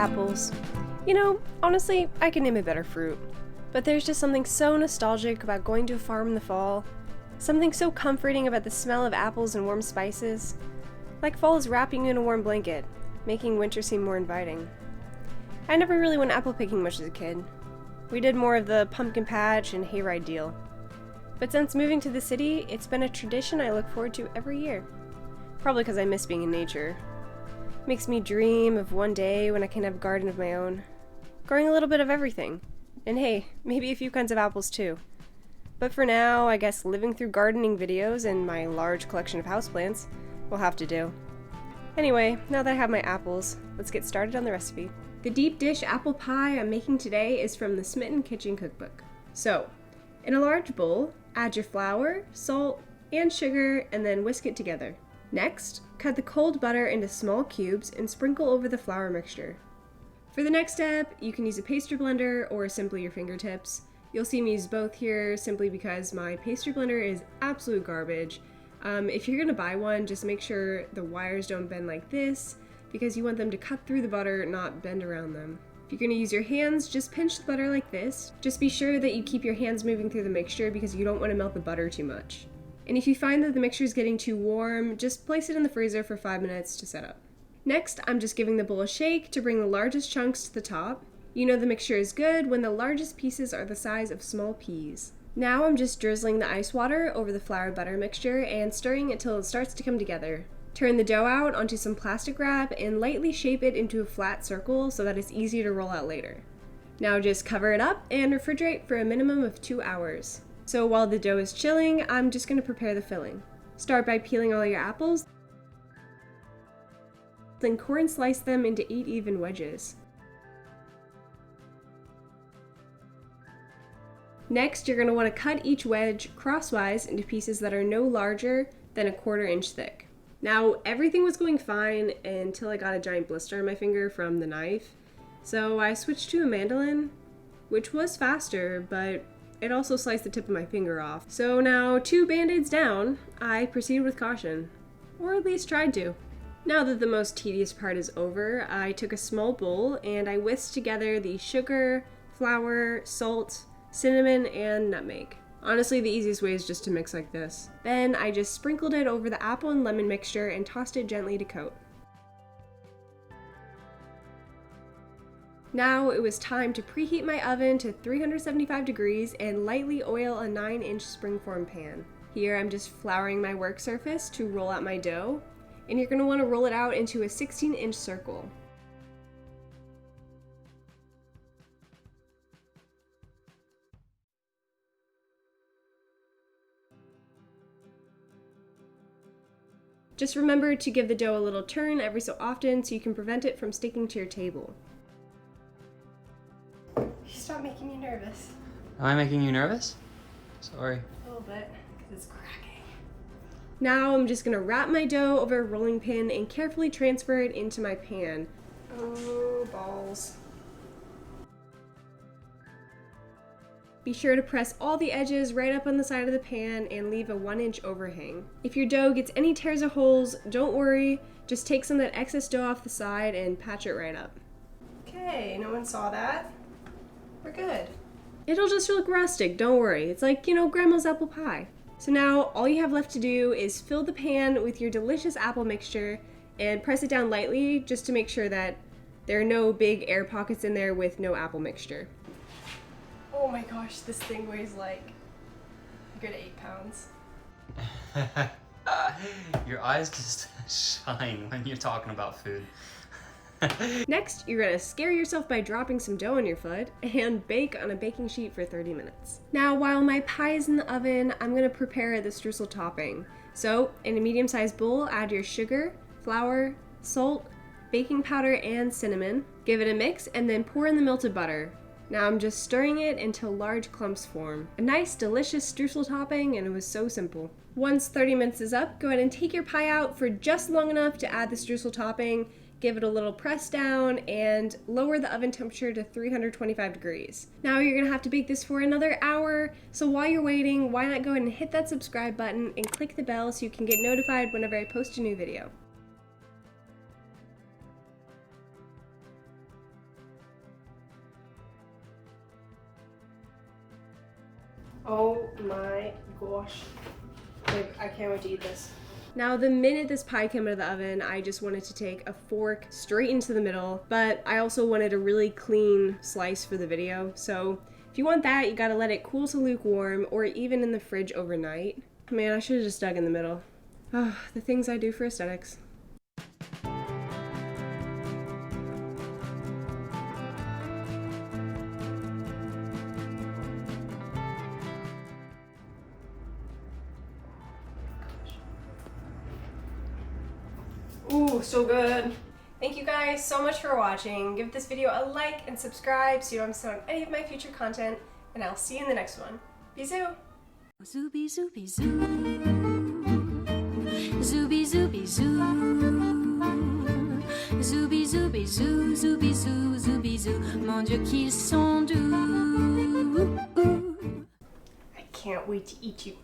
Apples. You know, honestly, I can name a better fruit. But there's just something so nostalgic about going to a farm in the fall. Something so comforting about the smell of apples and warm spices. Like fall is wrapping you in a warm blanket, making winter seem more inviting. I never really went apple picking much as a kid. We did more of the pumpkin patch and hayride deal. But since moving to the city, it's been a tradition I look forward to every year. Probably because I miss being in nature. Makes me dream of one day when I can have a garden of my own. Growing a little bit of everything. And hey, maybe a few kinds of apples too. But for now, I guess living through gardening videos and my large collection of houseplants will have to do. Anyway, now that I have my apples, let's get started on the recipe. The deep dish apple pie I'm making today is from the Smitten Kitchen Cookbook. So, in a large bowl, add your flour, salt, and sugar, and then whisk it together. Next, cut the cold butter into small cubes and sprinkle over the flour mixture. For the next step, you can use a pastry blender or simply your fingertips. You'll see me use both here simply because my pastry blender is absolute garbage. If you're gonna buy one, just make sure the wires don't bend like this because you want them to cut through the butter, not bend around them. If you're gonna use your hands, just pinch the butter like this. Just be sure that you keep your hands moving through the mixture because you don't want to melt the butter too much. And if you find that the mixture is getting too warm, just place it in the freezer for 5 minutes to set up. Next, I'm just giving the bowl a shake to bring the largest chunks to the top. You know the mixture is good when the largest pieces are the size of small peas. Now I'm just drizzling the ice water over the flour butter mixture and stirring it till it starts to come together. Turn the dough out onto some plastic wrap and lightly shape it into a flat circle so that it's easy to roll out later. Now just cover it up and refrigerate for a minimum of 2 hours. So while the dough is chilling, I'm just going to prepare the filling. Start by peeling all your apples, then core and slice them into 8 even wedges. Next, you're going to want to cut each wedge crosswise into pieces that are no larger than 1/4 inch thick. Now, everything was going fine until I got a giant blister on my finger from the knife, so I switched to a mandolin, which was faster, but it also sliced the tip of my finger off. So now, 2 band-aids down, I proceeded with caution, or at least tried to. Now that the most tedious part is over, I took a small bowl and I whisked together the sugar, flour, salt, cinnamon, and nutmeg. Honestly, the easiest way is just to mix like this. Then I just sprinkled it over the apple and lemon mixture and tossed it gently to coat. Now it was time to preheat my oven to 375 degrees and lightly oil a 9-inch springform pan. Here I'm just flouring my work surface to roll out my dough, and you're going to want to roll it out into a 16-inch circle. Just remember to give the dough a little turn every so often so you can prevent it from sticking to your table. Stop making me nervous. Am I making you nervous? Sorry. A little bit, because it's cracking. Now I'm just going to wrap my dough over a rolling pin and carefully transfer it into my pan. Oh, balls. Be sure to press all the edges right up on the side of the pan and leave a 1-inch overhang. If your dough gets any tears or holes, don't worry. Just take some of that excess dough off the side and patch it right up. Okay, no one saw that. We're good. It'll just look rustic, don't worry. It's like, Grandma's apple pie. So now all you have left to do is fill the pan with your delicious apple mixture and press it down lightly just to make sure that there are no big air pockets in there with no apple mixture. Oh my gosh, this thing weighs like a good 8 pounds. Your eyes just shine when you're talking about food. Next, you're gonna scare yourself by dropping some dough on your foot and bake on a baking sheet for 30 minutes. Now, while my pie is in the oven, I'm gonna prepare the streusel topping. So, in a medium-sized bowl, add your sugar, flour, salt, baking powder, and cinnamon. Give it a mix and then pour in the melted butter. Now I'm just stirring it until large clumps form. A nice, delicious streusel topping, and it was so simple. Once 30 minutes is up, go ahead and take your pie out for just long enough to add the streusel topping, give it a little press down, and lower the oven temperature to 325 degrees. Now you're gonna have to bake this for another hour, so while you're waiting, why not go ahead and hit that subscribe button and click the bell so you can get notified whenever I post a new video. Oh my gosh. Babe, I can't wait to eat this. Now, the minute this pie came out of the oven, I just wanted to take a fork straight into the middle, but I also wanted a really clean slice for the video. So if you want that, you gotta let it cool to lukewarm or even in the fridge overnight. Man, I should have just dug in the middle. Oh, the things I do for aesthetics. Ooh, so good. Thank you guys so much for watching. Give this video a like and subscribe so you don't miss out on any of my future content, and I'll see you in the next one. Bisous! Zooby zooby zoo, zooby zooby zoo, zooby zooby zoo, zooby zoo, zooby zoo. Mon Dieu qu'ils sont doux. I can't wait to eat you.